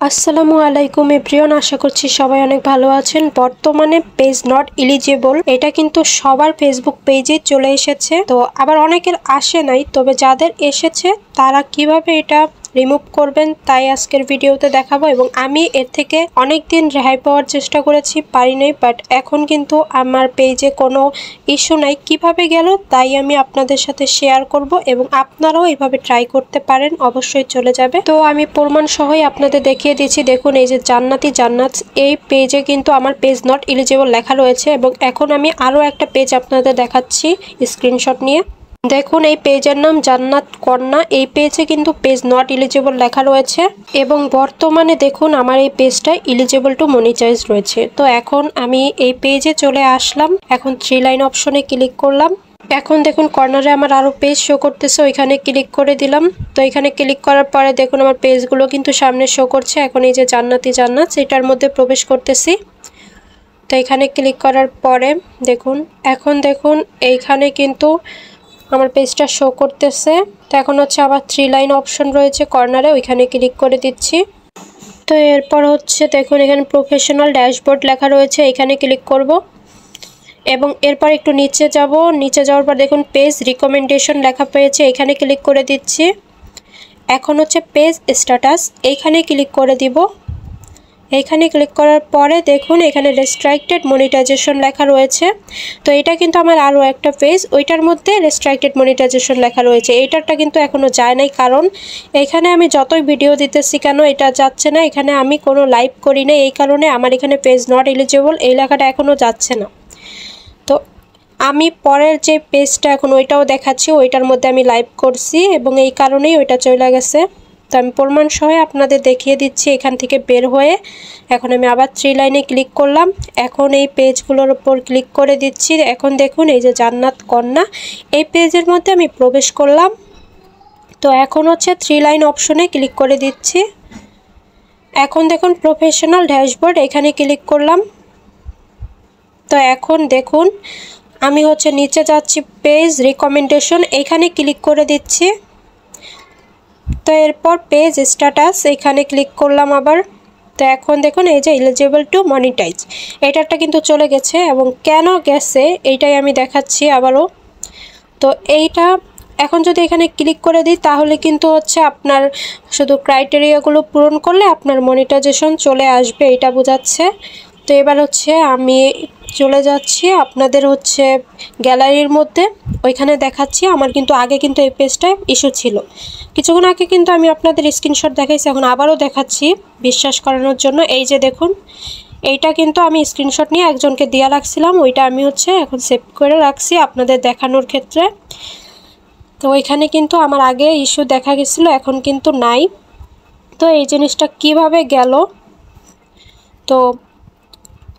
আসসালামু আলাইকুম এভরিওয়ান, আশা করছি সবাই অনেক ভালো আছেন। বর্তমানে পেজ নট এলিজিবল এটা কিন্তু সবার ফেসবুক পেজে চলে এসেছে। তো আবার অনেকের আসে নাই, তবে যাদের এসেছে তারা কিভাবে এটা রিমুভ করবেন তাই আজকের ভিডিওতে দেখাবো। এবং আমি এর থেকে অনেক দিন রেহাই পাওয়ার চেষ্টা করেছি, পারি নাই, বাট এখন কিন্তু আমার পেজে কোনো ইস্যু নাই। কিভাবে গেল তাই আমি আপনাদের সাথে শেয়ার করব এবং আপনারাও এইভাবে ট্রাই করতে পারেন, অবশ্যই চলে যাবে। তো আমি প্রমাণ সহই আপনাদের দেখিয়ে দিচ্ছি। দেখুন, এই যে জান্নাতি জান্নাত এই পেজে কিন্তু আমার পেজ নট এলিজিবল লেখা রয়েছে। এবং এখন আমি আরও একটা পেজ আপনাদের দেখাচ্ছি স্ক্রিনশট নিয়ে। দেখুন, এই পেজের নাম জান্নাত কন্যা। এই পেজে কিন্তু পেজ নট এলিজিবল লেখা রয়েছে এবং বর্তমানে দেখুন আমার এই পেজটা এলিজিবল টু মনিটাইজ রয়েছে। তো এখন আমি এই পেজে চলে আসলাম, এখন 3 লাইন অপশনে ক্লিক করলাম। এখন দেখুন কর্নারে আমার আরও পেজ শো করতেছে, ওইখানে ক্লিক করে দিলাম। তো এখানে ক্লিক করার পরে দেখুন আমার পেজগুলো কিন্তু সামনে শো করছে। এখন এই যে জান্নাতি জান্নাত সেটার মধ্যে প্রবেশ করতেছি। তো এখানে ক্লিক করার পরে দেখুন, এখন দেখুন এইখানে কিন্তু আমার পেজটা শো করতেছে। তো এখন হচ্ছে আবার 3 লাইন অপশন রয়েছে কর্নারে, ওইখানে ক্লিক করে দিচ্ছি। তো এরপর হচ্ছে দেখুন এখানে প্রফেশনাল ড্যাশবোর্ড লেখা রয়েছে, এখানে ক্লিক করব এবং এরপর একটু নিচে যাব। নিচে যাওয়ার পর দেখুন পেজ রিকমেন্ডেশন লেখা পেয়েছে, এখানে ক্লিক করে দিচ্ছি। এখন হচ্ছে পেজ স্ট্যাটাস, এইখানে ক্লিক করে দিব। এইখানে ক্লিক করার পরে দেখুন এখানে রেস্ট্রিক্টেড মনিটাইজেশন লেখা রয়েছে। তো এটা কিন্তু আমার আরও একটা পেজ, ওইটার মধ্যে রেস্ট্রিক্টেড মনিটাইজেশন লেখা রয়েছে। এইটারটা কিন্তু এখনও যায় নাই, কারণ এখানে আমি যতই ভিডিও দিতেছি কেন এটা যাচ্ছে না। এখানে আমি কোনো লাইভ করি না, এই কারণে আমার এখানে পেজ নট এলিজিবল এই লেখাটা এখনও যাচ্ছে না। তো আমি পরের যে পেজটা এখন ওইটাও দেখাচ্ছি, ওইটার মধ্যে আমি লাইভ করছি এবং এই কারণেই ওইটা চলে গেছে। তো আমি প্রমাণ সহ আপনাদের দেখিয়ে দিচ্ছি। এখান থেকে বের হয়ে এখন আমি আবার 3 লাইনে ক্লিক করলাম। এখন এই পেজগুলোর উপর ক্লিক করে দিচ্ছি। এখন দেখুন এই যে জান্নাত কন্যা এই পেজের মধ্যে আমি প্রবেশ করলাম। তো এখন হচ্ছে 3 লাইন অপশনে ক্লিক করে দিচ্ছি। এখন দেখুন প্রফেশনাল ড্যাশবোর্ড, এখানে ক্লিক করলাম। তো এখন দেখুন আমি হচ্ছে নিচে যাচ্ছি, পেজ রিকমেন্ডেশন এখানে ক্লিক করে দিচ্ছি। তো এরপর পেজ স্ট্যাটাস এখানে ক্লিক করলাম আবার। তো এখন দেখুন এই যে এলিজিবল টু মনিটাইজ এটারটা কিন্তু চলে গেছে এবং কেন গেছে এইটাই আমি দেখাচ্ছি আবারও। তো এইটা এখন যদি এখানে ক্লিক করে দিই তাহলে কিন্তু হচ্ছে আপনার শুধু ক্রাইটেরিয়াগুলো পূরণ করলে আপনার মনিটাইজেশন চলে আসবে, এটা বোঝাচ্ছে। তো এবার হচ্ছে আমি চলে যাচ্ছি আপনাদের হচ্ছে গ্যালারির মধ্যে, ওইখানে দেখাচ্ছি। আমার কিন্তু আগে কিন্তু এই পেজটা ইস্যু ছিল, কিছুক্ষণ আগে কিন্তু আমি আপনাদের স্ক্রিনশট দেখাইছি, এখন আবারও দেখাচ্ছি বিশ্বাস করানোর জন্য। এই যে দেখুন এইটা কিন্তু আমি স্ক্রিনশট নিয়ে একজনকে দিয়ে রাখছিলাম, ওইটা আমি হচ্ছে এখন সেভ করে রাখছি আপনাদের দেখানোর ক্ষেত্রে। তো ওইখানে কিন্তু আমার আগে ইস্যু দেখা গেছিলো, এখন কিন্তু নাই। তো এই জিনিসটা কিভাবে গেল, তো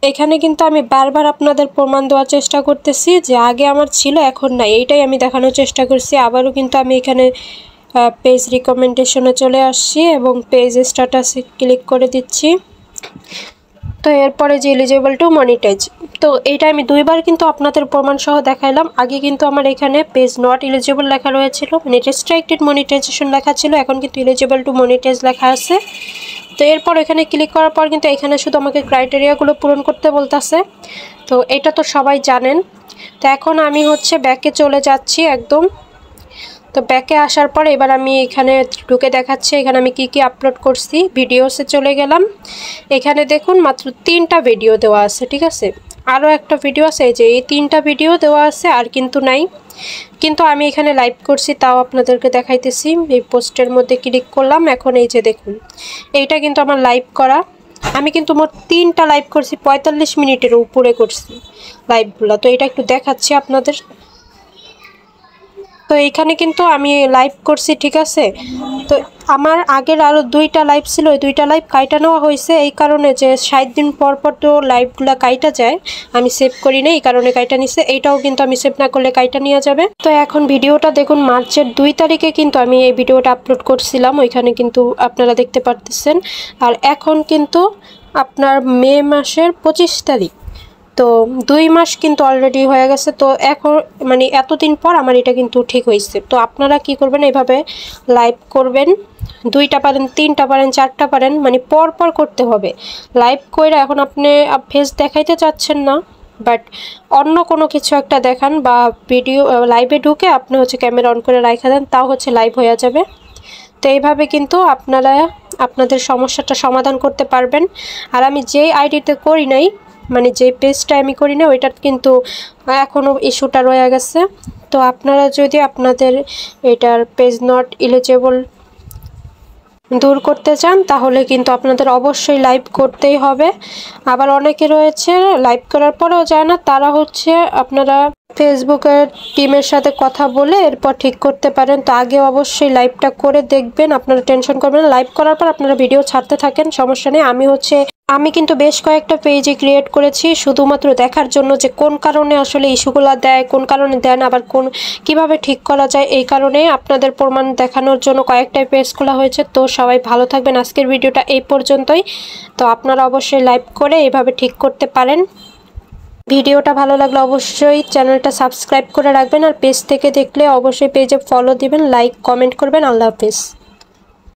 এখানে কিন্তু আমি বারবার আপনাদের প্রমাণ দেওয়ার চেষ্টা করতেছি যে আগে আমার ছিল এখন নাই, এইটাই আমি দেখানোর চেষ্টা করছি। আবারও কিন্তু আমি এখানে পেজ রিকমেন্ডেশনে চলে আসছি এবং পেজ স্ট্যাটাসে ক্লিক করে দিচ্ছি। তো এরপরে যে এলিজিবল টু মনিটাইজ, তো এইটা আমি 2বার কিন্তু আপনাদের প্রমাণ সহ দেখাইলাম। আগে কিন্তু আমার এখানে পেজ নট এলিজিবল লেখা রয়েছিল, মানে রেস্ট্রিক্টেড মনিটাইজেশন লেখা ছিল, এখন কিন্তু এলিজিবল টু মনিটাইজ লেখা আছে। তো এরপর এখানে ক্লিক করার পর কিন্তু এখানে শুধু আমাকে ক্রাইটেরিয়াগুলো পূরণ করতে বলতেছে। তো এটা তো সবাই জানেন। তো এখন আমি হচ্ছে ব্যাকে চলে যাচ্ছি একদম। তো ব্যাকে আসার পর এবার আমি এখানে ঢুকে দেখাচ্ছি এখানে আমি কি আপলোড করছি। ভিডিওসে চলে গেলাম, এখানে দেখুন মাত্র 3টা ভিডিও দেওয়া আছে, ঠিক আছে। আরও একটা ভিডিও আছে, এই যে এই 3টা ভিডিও দেওয়া আছে, আর কিন্তু নাই। কিন্তু আমি এখানে লাইভ করছি তাও আপনাদেরকে দেখাইতেছি। এই পোস্টের মধ্যে ক্লিক করলাম, এখন এই যে দেখুন এইটা কিন্তু আমার লাইভ করা। আমি কিন্তু মোট 3টা লাইভ করছি, 45 মিনিটের উপরে করছি লাইভগুলো। তো এটা একটু দেখাচ্ছি আপনাদের। তো এইখানে কিন্তু আমি লাইভ করছি, ঠিক আছে। তো আমার আগের আরও 2টা লাইভ ছিল, ওই 2টা লাইভ কাইটা নেওয়া হয়েছে এই কারণে যে 60 দিন পর পর তো লাইভগুলো কাইটা যায়, আমি সেভ করি না এই কারণে কাইটা নিছে। এইটাও কিন্তু আমি সেভ না করলে কাইটা নিয়ে যাবে। তো এখন ভিডিওটা দেখুন মার্চের 2 তারিখে কিন্তু আমি এই ভিডিওটা আপলোড করছিলাম, ওইখানে কিন্তু আপনারা দেখতে পারতেছেন। আর এখন কিন্তু আপনার মে মাসের 25 তারিখ, তো 2 মাস কিন্তু অলরেডি হয়ে গেছে। তো এখন মানে এতদিন পর আমার এটা কিন্তু ঠিক হয়েছে। তো আপনারা কি করবেন, এইভাবে লাইভ করবেন, 2টা পারেন, 3টা পারেন, 4টা পারেন, মানে পর পর করতে হবে লাইভ কইরা। এখন আপনি ফেস দেখাইতে চাচ্ছেন না, বাট অন্য কোনো কিছু একটা দেখান বা ভিডিও লাইভে ঢুকে আপনি হচ্ছে ক্যামেরা অন করে রাখা দেন, তাও হচ্ছে লাইভ হয়ে যাবে। তো এইভাবে কিন্তু আপনারা আপনাদের সমস্যাটা সমাধান করতে পারবেন। আর আমি যেই আইডিতে করি নাই, মানে যে পেজটা আমি করি না, ওইটার কিন্তু এখনও ইস্যুটা রয়ে গেছে। তো আপনারা যদি আপনাদের এটার পেজ নট এলিজেবল দূর করতে চান, তাহলে কিন্তু আপনাদের অবশ্যই লাইভ করতেই হবে। আবার অনেকে রয়েছে লাইভ করার পরেও যায় না, তারা হচ্ছে আপনারা ফেসবুকের টিমের সাথে কথা বলে এরপর ঠিক করতে পারেন। তো আগে অবশ্যই লাইভটা করে দেখবেন, আপনারা টেনশন করবেন না। লাইভ করার পর আপনারা ভিডিও ছাড়তে থাকেন, সমস্যা নেই। আমি কিন্তু বেশ কয়েকটা পেজে ক্রিয়েট করেছি শুধুমাত্র দেখার জন্য যে কোন কারণে আসলে ইস্যুগুলো দেয়, কোন কারণে দেন, আবার কিভাবে ঠিক করা যায়, এই কারণে আপনাদের প্রমাণ দেখানোর জন্য কয়েকটা পেজ খোলা হয়েছে। তো সবাই ভালো থাকবেন, আজকের ভিডিওটা এই পর্যন্তই। তো আপনারা অবশ্যই লাইভ করে এইভাবে ঠিক করতে পারেন। ভিডিওটা ভালো লাগলে অবশ্যই চ্যানেলটা সাবস্ক্রাইব করে রাখবেন, আর পেজ থেকে দেখলে অবশ্যই পেজে ফলো দিবেন, লাইক কমেন্ট করবেন। আল্লাহ হাফেজ।